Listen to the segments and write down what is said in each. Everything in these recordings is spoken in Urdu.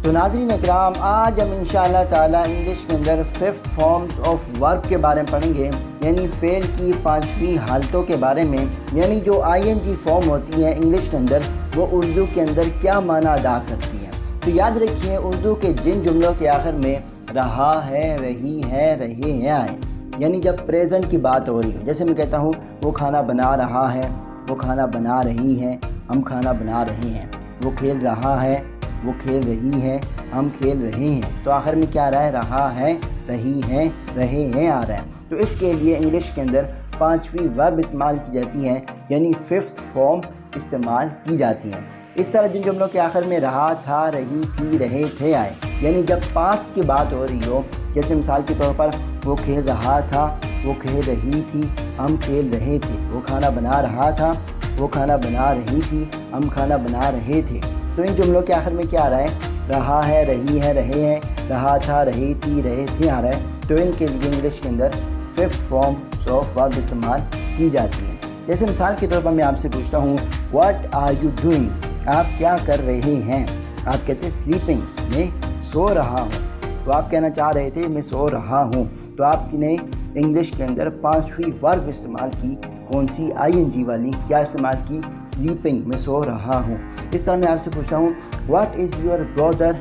تو ناظرین اکرام، آج ہم انشاءاللہ تعالی انگلش کے اندر 5th فارمز آف ورب کے بارے میں پڑھیں گے، یعنی فعل کی 5ویں حالتوں کے بارے میں، یعنی جو ING فارم ہوتی ہے انگلش کے اندر وہ اردو کے اندر کیا معنی ادا کرتی ہیں۔ تو یاد رکھیے، اردو کے جن جملوں کے آخر میں رہا ہے، رہی ہے، رہے ہیں آئے، یعنی جب پریزنٹ کی بات ہو رہی ہو، جیسے میں کہتا ہوں وہ کھانا بنا رہا ہے، وہ کھانا بنا رہی ہے، ہم کھانا بنا رہے ہیں، وہ کھیل رہا ہے، وہ کھیل رہی ہے، ہم کھیل رہے ہیں، تو آخر میں کیا رہا ہے، رہی ہے، رہے ہیں آ رہا ہے۔ تو اس کے لیے انگلش کے اندر 5ویں ورب استعمال کی جاتی ہے، یعنی 5th فارم استعمال کی جاتی ہے۔ اس طرح جن جملوں کے آخر میں رہا تھا، رہی تھی، رہے تھے آئے، یعنی جب پاسٹ کی بات ہو رہی ہو، جیسے مثال کے طور پر وہ کھیل رہا تھا، وہ کھیل رہی تھی، ہم کھیل رہے تھے، وہ کھانا بنا رہا تھا، وہ کھانا بنا رہی تھی، ہم کھانا بنا رہے تھے۔ تو ان جملوں کے آخر میں کیا آ رہا ہے، رہی ہے، رہے ہیں، رہا تھا، رہی تھی، رہے تھے آ رہا ہے۔ تو ان کے لیے انگلش کے اندر 5th فارم آف ورب استعمال کی جاتی ہے۔ جیسے مثال کے طور پر میں آپ سے پوچھتا ہوں واٹ آر یو ڈوئنگ، آپ کیا کر رہے ہیں؟ آپ کہتے ہیں سلیپنگ، میں سو رہا ہوں۔ تو آپ کہنا چاہ رہے تھے میں سو رہا ہوں، تو آپ نے انگلش کے اندر 5ویں ورب استعمال کی، کون سی ING والی، کیا استعمال کی؟ سلیپنگ، میں سو رہا ہوں۔ اس طرح میں آپ سے پوچھتا ہوں what is your Brother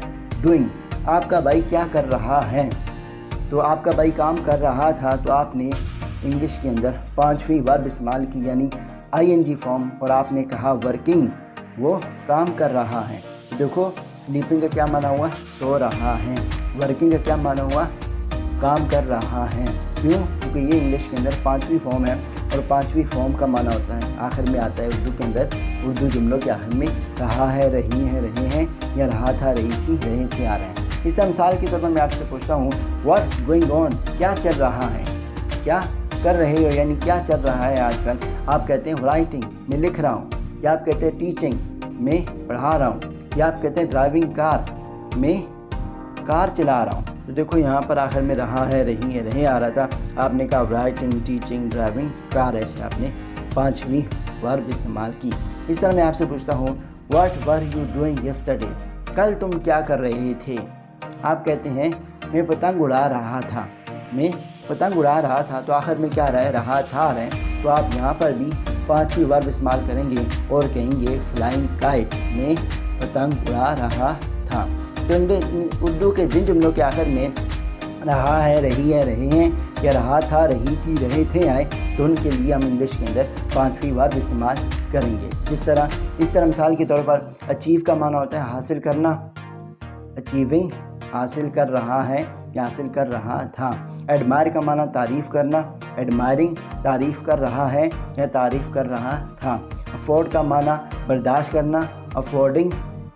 doing, آپ کا بھائی کیا کر رہا ہے؟ تو آپ کا بھائی کام کر رہا تھا، تو آپ نے انگلش کے اندر 5ویں ورب استعمال کی، یعنی ING فارم، اور آپ نے کہا ورکنگ، وہ کام کر رہا ہے۔ دیکھو سلیپنگ کا کیا معنی ہوا؟ سو رہا ہے۔ ورکنگ کا کیا معنی ہوا؟ کام کر رہا ہے۔ کیوں؟ کیونکہ یہ انگلش کے اندر 5ویں فارم ہے، اور 5ویں فارم کا معنی ہوتا ہے، آخر میں آتا ہے اردو کے اندر، اردو جملوں کے آخر میں رہا ہے، رہی ہے، رہے ہیں، یا رہا تھا، رہی تھی، رہے تھے آ رہے ہیں۔ اس طرح مثال کے طور پر میں آپ سے پوچھتا ہوں واٹس گوئنگ آن، کیا چل رہا ہے؟ کیا کر رہے ہو، یعنی کیا چل رہا ہے آج کل؟ آپ کہتے ہیں رائٹنگ، میں لکھ رہا ہوں، یا آپ کہتے ہیں ٹیچنگ، میں پڑھا رہا ہوں، یا آپ کہتے ہیں ڈرائیونگ کار، میں کار چلا رہا ہوں۔ تو دیکھو یہاں پر آخر میں رہا ہے، رہی ہے، رہے آ رہا تھا، آپ نے کہا رائٹنگ، ٹیچنگ، ڈرائیونگ کار، ایسے آپ نے 5ویں ورب استعمال کی۔ اس طرح میں آپ سے پوچھتا ہوں what were you doing yesterday, کل تم کیا کر رہے تھے؟ آپ کہتے ہیں میں پتنگ اڑا رہا تھا، میں پتنگ اڑا رہا تھا، تو آخر میں کیا رہا تھا آ رہا ہے۔ تو آپ یہاں پر بھی 5ویں ورب استعمال کریں گے اور کہیں گے فلائنگ کائٹ، میں پتنگ اڑا رہا تھا۔ تو اردو کے جن جملوں کے آخر میں رہا ہے، رہی ہے، رہے ہیں، یا رہا تھا، رہی تھی، رہے تھے آئے، تو ان کے لیے ہم انگلش کے اندر 5ویں ورب استعمال کریں گے۔ اس طرح مثال کے طور پر اچیو کا معنی ہوتا ہے حاصل کرنا، اچیونگ، حاصل کر رہا ہے یا حاصل کر رہا تھا۔ ایڈمائر کا معنی تعریف کرنا، ایڈمائرنگ، تعریف کر رہا ہے یا تعریف کر رہا تھا۔ افورڈ کا معنی برداشت کرنا، افورڈنگ،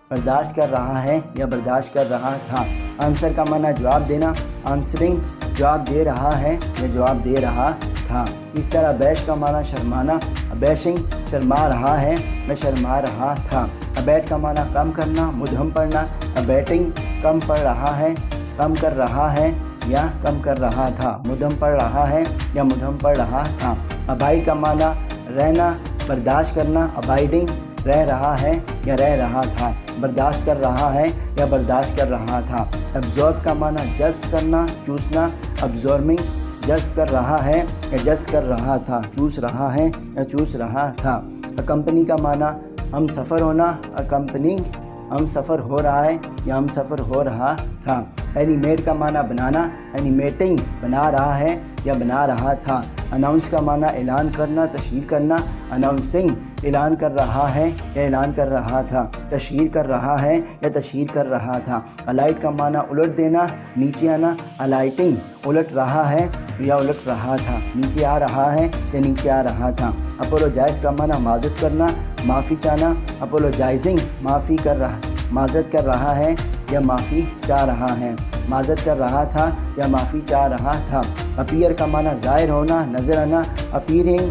برداشت کر رہا ہے یا برداشت کر رہا تھا۔ آنسر کا معنی جواب دینا، آنسرنگ، جواب دے رہا ہے یا جواب دے رہا تھا۔ اس طرح بیش کا معنی شرمانا، بیشنگ، شرما رہا ہے یا شرما رہا تھا۔ ابیٹ کا معنی کم کرنا، مدھم پڑھنا، ابیٹنگ، کم پڑھ رہا ہے، کم کر رہا ہے یا کم کر رہا تھا۔ مدھم پڑھ رہا ہے یا مدھم پڑھ رہا تھا۔ ابائڈ کا معنی رہنا، برداشت کرنا، ابائڈنگ، رہ رہا ہے یا رہ رہا تھا، برداشت کر رہا ہے یا برداشت کر رہا تھا۔ ابزورب کا معنی جذب کرنا، چوسنا، ابزورمنگ، جذب کر رہا ہے یا جذب کر رہا تھا، چوس رہا ہے یا چوس رہا تھا۔ اکمپنی کا معنی ہم سفر ہونا، اکمپننگ، ہم سفر ہو رہا ہے یا ہم سفر ہو رہا تھا۔ اینیمیٹ کا معنی بنانا، اینیمیٹنگ، بنا رہا ہے یا بنا رہا تھا۔ اناؤنس کا معنی اعلان کرنا، تشہیر کرنا، اناؤنسنگ، اعلان کر رہا ہے یا اعلان کر رہا تھا، تشہیر کر رہا ہے یا تشہیر کر رہا تھا۔ الائٹ کا معنی الٹ دینا، نیچے آنا، الائٹنگ، الٹ رہا ہے یا الٹ رہا تھا، نیچے آ رہا ہے یا نیچے آ رہا تھا۔ اپولوجائز کا معنی معذرت کرنا، معافی چاہنا، اپولوجائزنگ، معذرت کر رہا ہے یا معافی چاہ رہا ہے، معذرت کر رہا تھا یا معافی چاہ رہا تھا۔ اپیئر کا معنی ظاہر ہونا، نظر آنا، اپیئرنگ،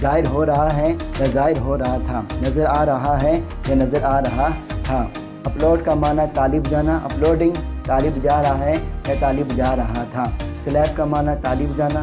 ظاہر ہو رہا ہے یا ظاہر ہو رہا تھا، نظر آ رہا ہے یا نظر آ رہا تھا۔ اپلوڈ کا معنی طالب جانا، اپلوڈنگ، طالب جا رہا ہے یا طالب جا رہا تھا۔ کلیپ کا معنی طالب جانا،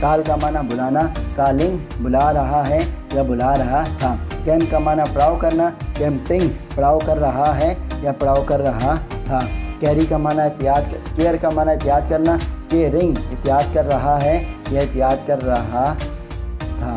کال کا معنی بلانا، کالنگ بلا رہا ہے یا بلا رہا تھا۔ کیمپ کا معنی پڑاؤ کرنا، کیمپنگ پڑاؤ کر رہا ہے یا پڑاؤ کر رہا تھا۔ کیری کا معنی احتیاط، کیئر کا معنی احتیاط کرنا، کیئرنگ احتیاط کر رہا ہے یا احتیاط کر رہا تھا۔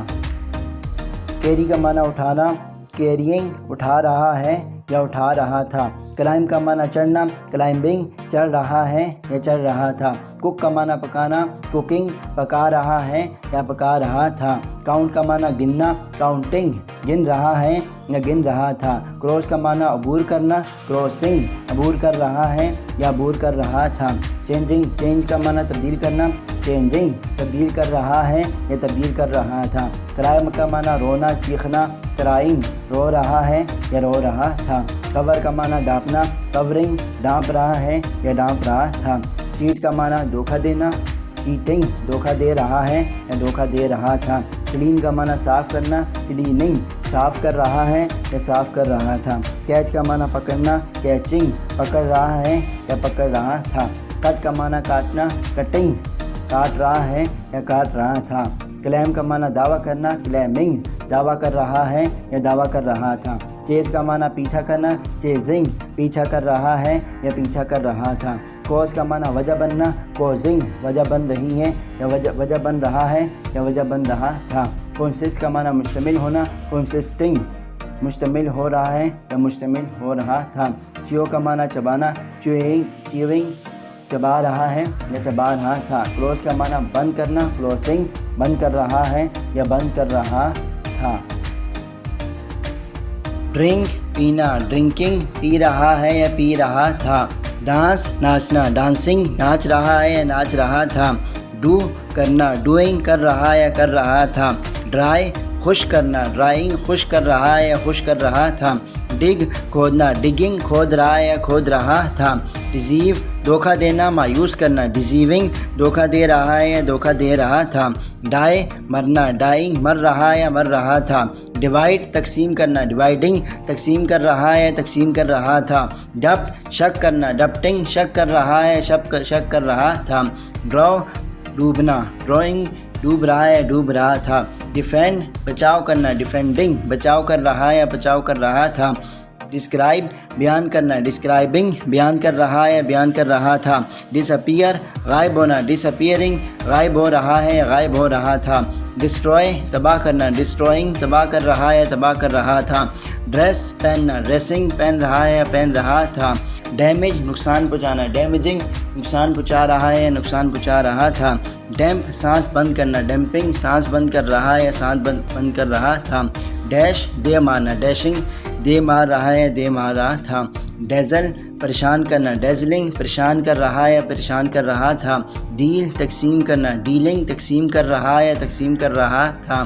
کیری کا معنی اٹھانا، کیرینگ اٹھا رہا ہے یا اٹھا رہا تھا۔ کلائم کا معنی چڑھنا، کلائمبنگ چڑھ رہا ہے یا چڑھ رہا تھا۔ کک کا معنی پکانا، کوکنگ پکا رہا ہے یا پکا رہا تھا۔ کاؤنٹ کا معنی گننا، کاؤنٹنگ گن رہا ہے یا گن رہا تھا۔ کراس کا معنی عبور کرنا، کراسنگ عبور کر رہا ہے یا عبور کر رہا تھا۔ چینجنگ، چینج کا معنی تبدیل کرنا، چینجنگ تبدیل کر رہا ہے یا تبدیل کر رہا تھا۔ کرائم کا معنی رونا، چیخنا، کرائنگ رو رہا ہے یا رو رہا تھا۔ کور کا معنی ڈانپنا، کورنگ ڈانپ رہا ہے یا ڈانپ رہا تھا۔ چیٹ کا معنی دھوکہ دینا، چیٹنگ دھوکہ دے رہا ہے یا دھوکہ دے رہا تھا۔ کلین کا معنی صاف کرنا، کلیننگ صاف کر رہا ہے یا صاف کر رہا تھا۔ کیچ کا معنی پکڑنا، کیچنگ پکڑ رہا ہے یا پکڑ رہا تھا۔ کٹ کا معنی کاٹنا، کٹنگ کاٹ رہا ہے یا کاٹ رہا تھا۔ کلیم کا معنی دعویٰ کرنا، کلیمنگ دعویٰ کر رہا ہے یا دعویٰ کر رہا تھا۔ چیز کا معنی پیچھا کرنا، چیزنگ پیچھا کر رہا ہے یا پیچھا کر رہا تھا۔ کوز کا معنی وجہ بننا، کوزنگ وجہ بن رہی ہے یا وجہ بن رہا ہے یا وجہ بن رہا تھا۔ کنسسٹ کا معنی مشتمل ہونا، کنسسٹنگ مشتمل ہو رہا ہے یا مشتمل ہو رہا تھا۔ چیو کا معنی چبانا، چیونگ چبا رہا ہے یا چبا رہا تھا۔ کلوز کا معنی بند کرنا، کلوزنگ بند کر رہا ہے یا بند کر رہا تھا۔ ڈرنک پینا، ڈرنکنگ پی رہا ہے یا پی رہا تھا۔ ڈانس ناچنا، ڈانسنگ ناچ رہا ہے یا ناچ رہا تھا۔ ڈو کرنا، ڈوئنگ کر رہا یا کر رہا تھا۔ ڈرائی خشک کرنا، ڈرائنگ خشک کر رہا ہے یا خشک کر رہا تھا۔ ڈگ کھودنا، ڈگنگ کھود رہا ہے یا کھود رہا تھا۔ ڈیزیو دھوکہ دینا، مایوس کرنا، ڈیزیونگ دھوکہ دے رہا ہے یا دھوکہ دے رہا تھا۔ ڈائی مرنا، ڈائنگ مر رہا ہے یا مر رہا تھا۔ ڈیوائڈ تقسیم کرنا، ڈیوائڈنگ تقسیم کر رہا ہے یا تقسیم کر رہا تھا۔ ڈپٹ شک کرنا، ڈپٹنگ شک کر رہا ہے شک کر رہا تھا۔ ڈراؤ ڈوبنا، ڈرائنگ ڈوب رہا ہے ڈوب رہا تھا۔ ڈیفینڈ بچاؤ کرنا، ڈیفینڈنگ بچاؤ کر رہا ہے یا بچاؤ کر رہا تھا۔ ڈسکرائب بیان کرنا، ڈسکرائبنگ بیان کر رہا ہے یا بیان کر رہا تھا۔ ڈس اپیئر غائب ہونا، ڈس اپیئرنگ غائب ہو رہا ہے یا غائب ہو رہا تھا۔ ڈسٹروائے تباہ کرنا، ڈسٹروئنگ تباہ کر رہا ہے یا تباہ کر رہا تھا۔ ڈریس پہننا، ڈریسنگ پہن رہا ہے یا پہن رہا تھا۔ ڈیمیج نقصان پہنچانا، ڈیمیجنگ نقصان پہنچا رہا ہے یا نقصان پہنچا رہا تھا۔ ڈیمپ سانس بند کرنا، ڈیمپنگ سانس بند کر رہا ہے یا سانس بند کر رہا تھا۔ ڈیش دے مارنا، ڈیشنگ دے مار رہا ہے یا دے مار رہا تھا۔ ڈیزل پریشان کرنا، ڈیزلنگ پریشان کر رہا ہے یا پریشان کر رہا تھا۔ ڈیل تقسیم کرنا، ڈیلنگ تقسیم کر رہا ہے یا تقسیم کر رہا تھا۔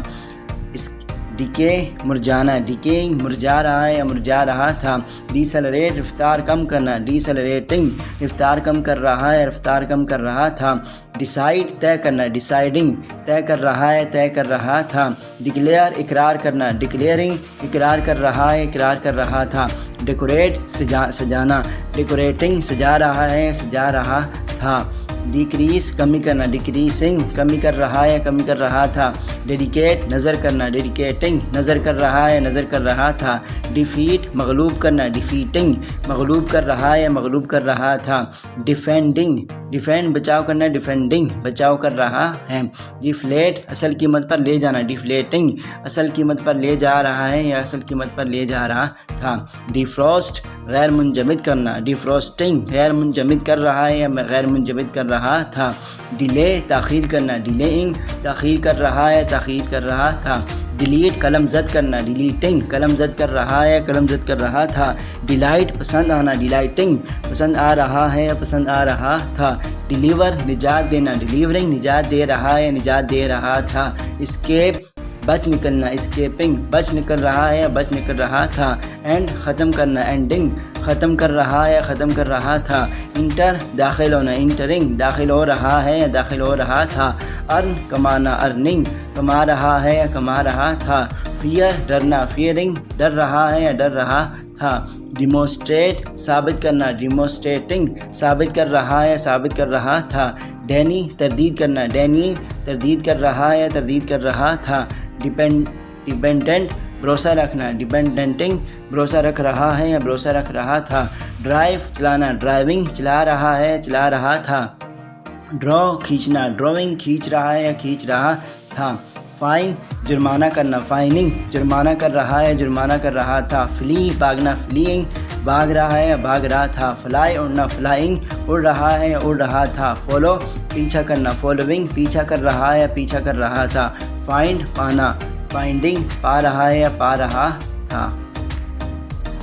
ڈیکے مرجانا، ڈیکیئنگ مرجا رہا ہے یا مرجا رہا تھا۔ ڈیسلریٹ رفتار کم کرنا، ڈیسلریٹنگ رفتار کم کر رہا ہے رفتار کم کر رہا تھا۔ ڈیسائیڈ طے کرنا، ڈیسائیڈنگ طے کر رہا ہے طے کر رہا تھا۔ ڈکلیئر اقرار کرنا، ڈکلیئرنگ اقرار کر رہا ہے اقرار کر رہا تھا۔ ڈیکوریٹ سجانا، ڈیکوریٹنگ سجا رہا ہے سجا رہا تھا۔ ڈیکریز کمی کرنا، ڈیکریزنگ کمی کر رہا ہے کمی کر رہا تھا۔ ڈیڈیکیٹ نظر کرنا، ڈیڈیکیٹنگ نظر کر رہا ہے نظر کر رہا تھا۔ ڈیفیٹ مغلوب کرنا، ڈیفیٹنگ مغلوب کر رہا ہے مغلوب کر رہا تھا۔ ڈیفینڈنگ ڈیفینڈ بچاؤ کرنا، ڈیفینڈنگ بچاؤ کر رہا ہے۔ ڈیفلیٹ اصل قیمت پر لے جانا، ڈیفلیٹنگ اصل قیمت پر لے جا رہا ہے یا اصل قیمت پر لے جا رہا تھا۔ ڈیفروسٹ غیر منجمد کرنا، ڈیفروسٹنگ غیر منجمد کر رہا ہے یا غیر منجمد کر رہا تھا۔ ڈیلے تاخیر کرنا، ڈیلیئنگ تاخیر کر رہا ہے تاخیر کر رہا تھا۔ ڈیلیٹ قلم زد کرنا، ڈیلیٹنگ قلم زد کر رہا ہے قلم زد کر رہا تھا۔ ڈیلائٹ پسند آنا، ڈیلائٹنگ پسند آ رہا ہے پسند آ رہا تھا۔ ڈیلیور نجات دینا، ڈیلیورنگ نجات دے رہا ہے نجات دے رہا تھا۔ اسکیپ بچ نکلنا، اسکیپنگ بچ نکل رہا ہے بچ نکل رہا تھا۔ اینڈ ختم کرنا، اینڈنگ ختم کر رہا ہے ختم کر رہا تھا۔ انٹر داخل ہونا، انٹرنگ داخل ہو رہا ہے یا داخل ہو رہا تھا۔ ارن کمانا، ارننگ کما رہا ہے یا کما رہا تھا۔ فیئر ڈرنا، فیئرنگ ڈر رہا ہے یا ڈر رہا تھا۔ ڈیمونسٹریٹ ثابت کرنا، ڈیمونسٹریٹنگ ثابت کر رہا ہے ثابت کر رہا تھا۔ ڈینی تردید کرنا، ڈینی تردید کر رہا ہے یا تردید کر رہا تھا۔ ڈیپینڈنٹ بھروسہ رکھنا، ڈیپینڈنٹنگ بھروسہ رکھ رہا ہے یا بھروسہ رکھ رہا تھا۔ ڈرائیو چلانا، ڈرائیونگ چلا رہا ہے چلا رہا تھا۔ ڈرا کھینچنا، ڈراونگ کھینچ رہا ہے یا کھینچ رہا تھا۔ فائن جرمانہ کرنا، فائننگ جرمانہ کر رہا ہے جرمانہ کر رہا تھا۔ فلی بھاگنا، فلیئنگ بھاگ رہا ہے یا بھاگ رہا تھا۔ فلائی اڑنا، فلائنگ اڑ رہا ہے یا اڑ رہا تھا۔ فالو پیچھا کرنا، فالوئنگ پیچھا کر رہا ہے یا پیچھا کر رہا تھا۔ فائنڈ پانا، فائنڈنگ پا رہا ہے یا پا رہا تھا۔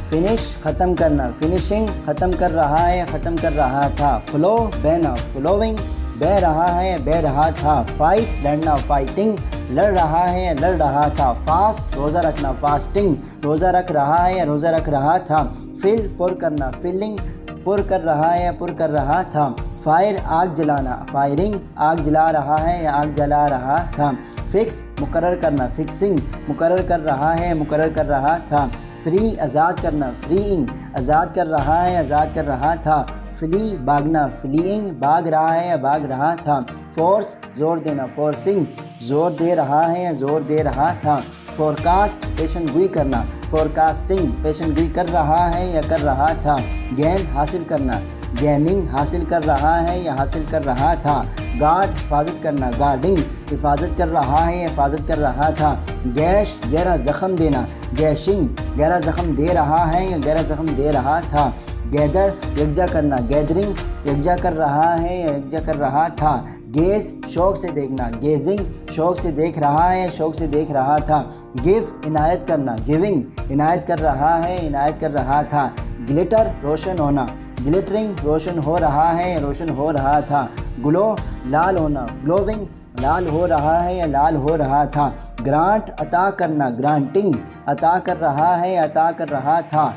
فنش ختم کرنا، فنشنگ ختم کر رہا ہے یا ختم کر رہا تھا۔ فلو بہنا، فلوئنگ بہہ رہا ہے یا بہہ رہا تھا۔ فائٹ لڑنا، فائٹنگ لڑ رہا ہے یا لڑ رہا تھا۔ فاسٹ روزہ رکھنا، فاسٹنگ روزہ رکھ رہا ہے یا روزہ رکھ رہا تھا۔ فل پر کرنا، فلنگ پر کر رہا ہے یا پر کر رہا تھا۔ فائر آگ جلانا، فائرنگ آگ جلا رہا ہے یا آگ جلا رہا تھا۔ فکس مقرر کرنا، فکسنگ مقرر کر رہا ہے مقرر کر رہا تھا۔ فری آزاد کرنا، فریئنگ آزاد کر رہا ہے آزاد کر رہا تھا۔ فلی بھاگنا، فلیئنگ بھاگ رہا ہے یا بھاگ رہا تھا۔ فورس زور دینا، فورسنگ زور دے رہا ہے یا زور دے رہا تھا۔ فورکاسٹ پیشن گوئی کرنا، فورکاسٹنگ پیشن گوئی کر رہا ہے یا کر رہا تھا۔ گین حاصل کرنا، گیننگ حاصل کر رہا ہے یا حاصل کر رہا تھا۔ گارڈ حفاظت کرنا، گارڈنگ حفاظت کر رہا ہے یا حفاظت کر رہا تھا۔ گیش گہرا زخم دینا، گیشنگ گہرا زخم دے رہا ہے یا گہرا زخم دے رہا تھا۔ گیدر یکجا کرنا، گیدرنگ یکجا کر رہا ہے یا یکجا کر رہا تھا۔ گیز شوق سے دیکھنا، گیزنگ شوق سے دیکھ رہا ہے شوق سے دیکھ رہا تھا۔ گیو عنایت کرنا، گیونگ عنایت کر رہا ہے عنایت کر رہا تھا۔ گلٹر روشن ہونا، گلٹرنگ روشن ہو رہا ہے روشن ہو رہا تھا۔ گلو لال ہونا، گلوونگ لال ہو رہا ہے یا لال ہو رہا تھا۔ گرانٹ عطا کرنا، گرانٹنگ عطا کر رہا ہے عطا کر رہا تھا۔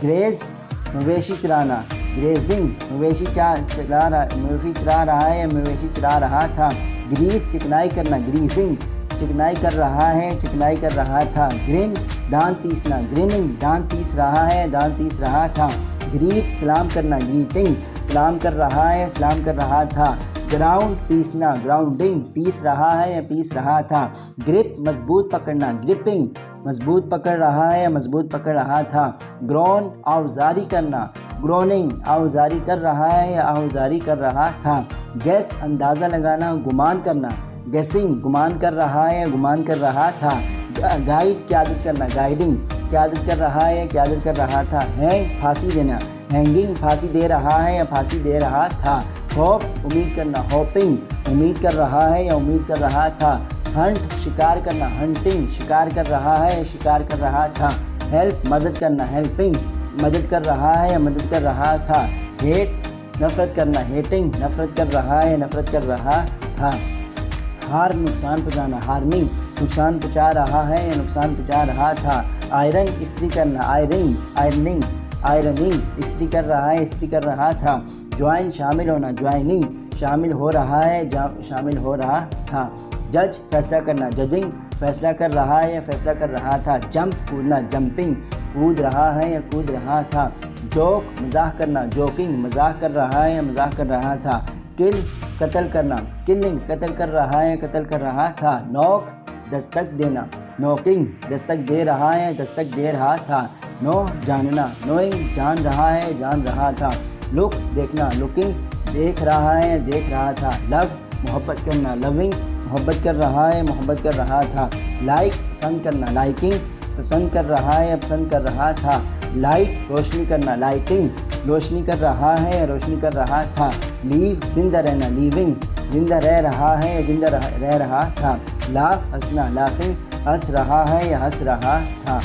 گریز مویشی چرانا، گریزنگ مویشی چلا رہا ہے یا مویشی چلا رہا تھا۔ گریس چکنائی کرنا، گریزنگ چکنائی کر رہا ہے چکنائی کر رہا تھا۔ گرین دانت پیسنا، گریننگ دانت پیس رہا ہے دانت پیس رہا تھا۔ گریٹ سلام کرنا، گریٹنگ سلام کر رہا ہے سلام کر رہا تھا۔ گراؤنڈ پیسنا، گراؤنڈنگ پیس رہا ہے یا پیس رہا تھا۔ گرپ مضبوط پکڑنا، گرپنگ مضبوط پکڑ رہا ہے یا مضبوط پکڑ رہا تھا۔ گرون آوزاری کرنا، گروننگ آوزاری کر رہا ہے یا آوزاری کر رہا تھا۔ گیس اندازہ لگانا، گمان کرنا، گیسنگ گمان کر رہا ہے یا گمان کر رہا تھا۔ گائیڈ قیادت کرنا، گائیڈنگ قیادت کر رہا ہے یا قیادت کر رہا تھا۔ ہینگ پھانسی دینا، ہینگنگ پھانسی دے رہا ہے یا پھانسی دے رہا تھا۔ ہوپ امید کرنا، ہوپنگ امید کر رہا ہے یا امید کر رہا تھا۔ ہنٹ شکار کرنا، ہنٹنگ شکار کر رہا ہے یا شکار کر رہا تھا۔ ہیلپ مدد کرنا، ہیلپنگ مدد کر رہا ہے یا مدد کر رہا تھا۔ ہیٹ نفرت کرنا، ہیٹنگ نفرت کر رہا ہے یا نفرت کر رہا تھا۔ ہارم نقصان پہنچانا، ہارمنگ نقصان پہنچا رہا ہے یا نقصان پہنچا رہا تھا۔ آئرن استری کرنا، آئرننگ آئرننگ استری کر رہا ہے استری کر رہا تھا۔ جوائن شامل ہونا، جوائننگ شامل ہو رہا ہے شامل ہو رہا تھا۔ جج فیصلہ کرنا، ججنگ فیصلہ کر رہا ہے یا فیصلہ کر رہا تھا۔ جمپ کودنا، جمپنگ کود رہا ہے یا کود رہا تھا۔ جوک مزاح کرنا، جوکنگ مزاح کر رہا ہے یا مزاح کر رہا تھا۔ کل قتل کرنا، کلنگ قتل کر رہا ہے قتل کر رہا تھا۔ نوک دستک دینا، نوکنگ دستک دے رہا ہے دستک دے رہا تھا۔ نو جاننا، نوئنگ جان رہا ہے جان رہا تھا۔ لک دیکھنا، لکنگ دیکھ رہا ہے دیکھ رہا تھا۔ لو محبت کرنا، لونگ محبت کر رہا ہے محبت کر رہا تھا۔ لائک پسند کرنا، لائکنگ پسند کر رہا ہے پسند کر رہا تھا۔ لائٹ روشنی کرنا، لائٹنگ روشنی کر رہا ہے روشنی کر رہا تھا۔ لیو زندہ رہنا، لیونگ زندہ رہ رہا ہے زندہ رہ رہا تھا۔ لاف ہنسنا، لافنگ ہنس رہا ہے یا ہنس رہا تھا۔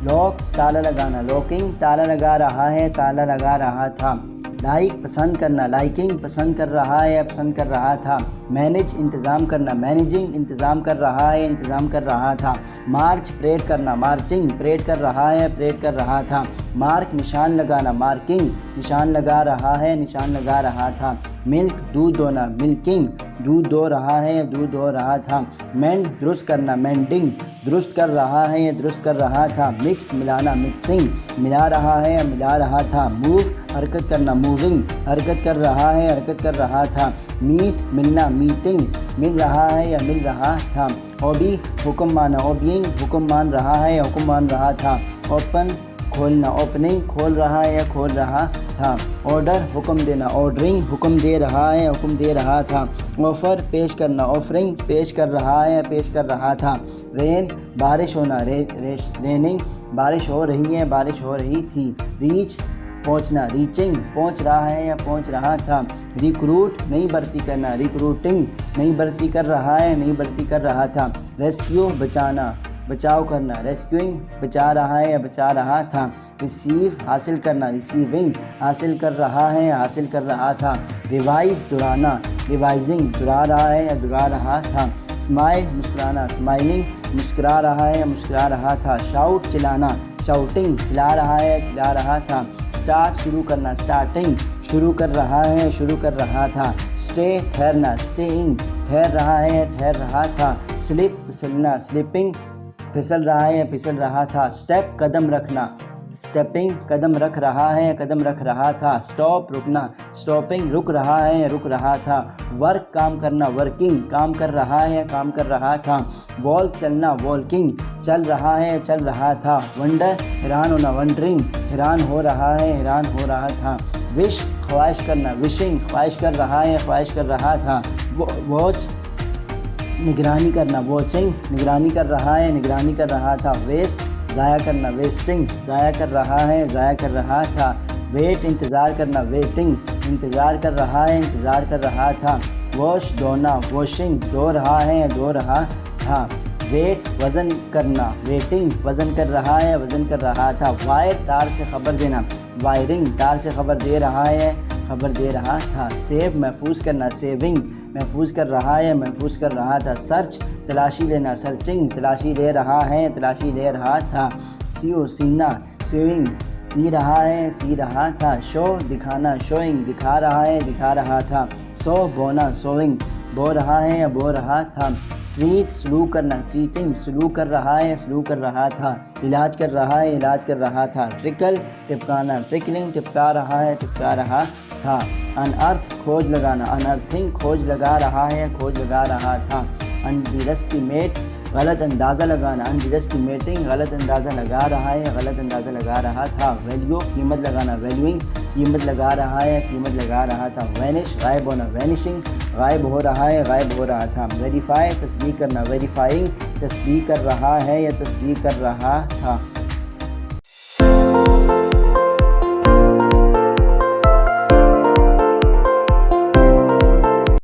لاک تالا لگانا، لاکنگ تالا لگا رہا ہے تالا لگا رہا تھا۔ لائک پسند کرنا، لائکنگ پسند کر رہا ہے یا پسند کر رہا تھا۔ مینج انتظام کرنا، مینیجنگ انتظام کر رہا ہے انتظام کر رہا تھا۔ مارچ پریڈ کرنا، مارچنگ پریڈ کر رہا ہے پریڈ کر رہا تھا۔ مارک نشان لگانا، مارکنگ نشان لگا رہا ہے نشان لگا رہا تھا۔ ملک دودھ دونا، ملکنگ دودھ دو رہا ہے یا دودھ دو رہا تھا۔ مینڈ درست کرنا، مینڈنگ درست کر رہا ہے یا درست کر رہا تھا۔ مکس ملانا، مکسنگ ملا رہا ہے یا ملا رہا تھا۔ موو حرکت کرنا موونگ، حرکت کر رہا ہے حرکت کر رہا تھا. میٹ ملنا میٹنگ، مل رہا ہے یا مل رہا تھا. اوبی حکم مانا، اوبینگ حکم مان رہا ہے یا حکم مان رہا تھا. اوپن کھولنا، اوپننگ کھول رہا ہے یا کھول رہا تھا. آرڈر حکم دینا، آرڈرنگ حکم دے رہا ہے حکم دے رہا تھا. آفر پیش کرنا، آفرنگ پیش کر رہا ہے یا پیش کر رہا تھا. رین بارش ہونا، ریننگ بارش ہو رہی ہے بارش ہو رہی تھی. ریچ پہنچنا، ریچنگ پہنچ رہا ہے یا پہنچ رہا تھا. ریکروٹ نئی بھرتی کرنا، ریکروٹنگ نئی بھرتی کر رہا ہے نئی بھرتی کر رہا تھا. ریسکیو بچانا، بچاؤ کرنا، ریسکیوئنگ بچا رہا ہے یا بچا رہا تھا. ریسیو حاصل کرنا، ریسیونگ حاصل کر رہا ہے یا حاصل کر رہا تھا. ریوائز دہرانا، ریوائزنگ دہرا رہا ہے یا دہرا رہا تھا. اسمائل مسکرانا، اسمائلنگ مسکرا رہا ہے یا مسکرا رہا تھا. شاؤٹ چلانا، شاؤٹنگ چلا رہا ہے یا چلا رہا تھا. اسٹارٹ شروع کرنا، اسٹارٹنگ شروع کر رہا ہے شروع کر رہا تھا. اسٹے ٹھہرنا، اسٹےئنگ ٹھہر رہا ہے یا ٹھہر رہا تھا. سلپ پھسلنا، سلپنگ پھسل رہا ہے یا پھسل رہا تھا. اسٹیپ قدم رکھنا، اسٹیپنگ قدم رکھ رہا ہے یا قدم رکھ رہا تھا. اسٹاپ رکنا، اسٹاپنگ رک رہا ہے یا رک رہا تھا. ورک کام کرنا، ورکنگ کام کر رہا ہے یا کام کر رہا تھا. والک چلنا، والکنگ چل رہا ہے یا چل رہا تھا. ونڈر حیران ہونا، ونڈرنگ حیران ہو رہا ہے حیران ہو رہا تھا. وش خواہش کرنا، وشنگ خواہش کر رہا ہے یا خواہش کر رہا تھا. واچ نگرانی کرنا، واچنگ نگرانی کر رہا ہے نگرانی کر رہا تھا. ویسٹ ضائع کرنا، ویسٹنگ ضائع کر رہا ہے ضائع کر رہا تھا. ویٹ انتظار کرنا، ویٹنگ انتظار کر رہا ہے انتظار کر رہا تھا. واش دھونا، واشنگ دھو رہا ہے یا دھو رہا تھا. ویٹ وزن کرنا، ویٹنگ وزن کر رہا ہے وزن کر رہا تھا. وائر تار سے خبر دینا، وائرنگ تار سے خبر دے رہا ہے خبر دے رہا تھا. سیو محفوظ کرنا، سیونگ محفوظ کر رہا ہے محفوظ کر رہا تھا. سرچ تلاشی لینا، سرچنگ تلاشی لے رہا ہے تلاشی لے رہا تھا. سیو سینا، سیونگ سی رہا ہے سی رہا تھا. شو دکھانا، شوئنگ دکھا رہا ہے دکھا رہا تھا. سو بونا، سوئنگ بو رہا ہے یا بو رہا تھا. ٹریٹ سلوک کرنا، ٹریٹنگ سلوک کر رہا ہے سلوک کر رہا تھا. علاج کر رہا ہے علاج کر رہا تھا. ٹرکل ٹپکانا، ٹرکلنگ ٹپکا رہا ہے ٹپکا رہا تھا. انارتھ کھوج لگانا، انارتھنگ کھوج لگا رہا ہے کھوج لگا رہا تھا. انڈر ایسٹیمیٹ غلط اندازہ لگانا، انڈر ایسٹیمیٹنگ غلط اندازہ لگا رہا ہے غلط اندازہ لگا رہا تھا. ویلیو قیمت لگانا، ویلیوئنگ قیمت لگا رہا ہے قیمت لگا رہا تھا. وینش غائب ہونا، وینشنگ غائب ہو رہا ہے غائب ہو رہا تھا. ویریفائی تصدیق کرنا، ویریفائنگ تصدیق کر رہا ہے یا تصدیق کر رہا تھا.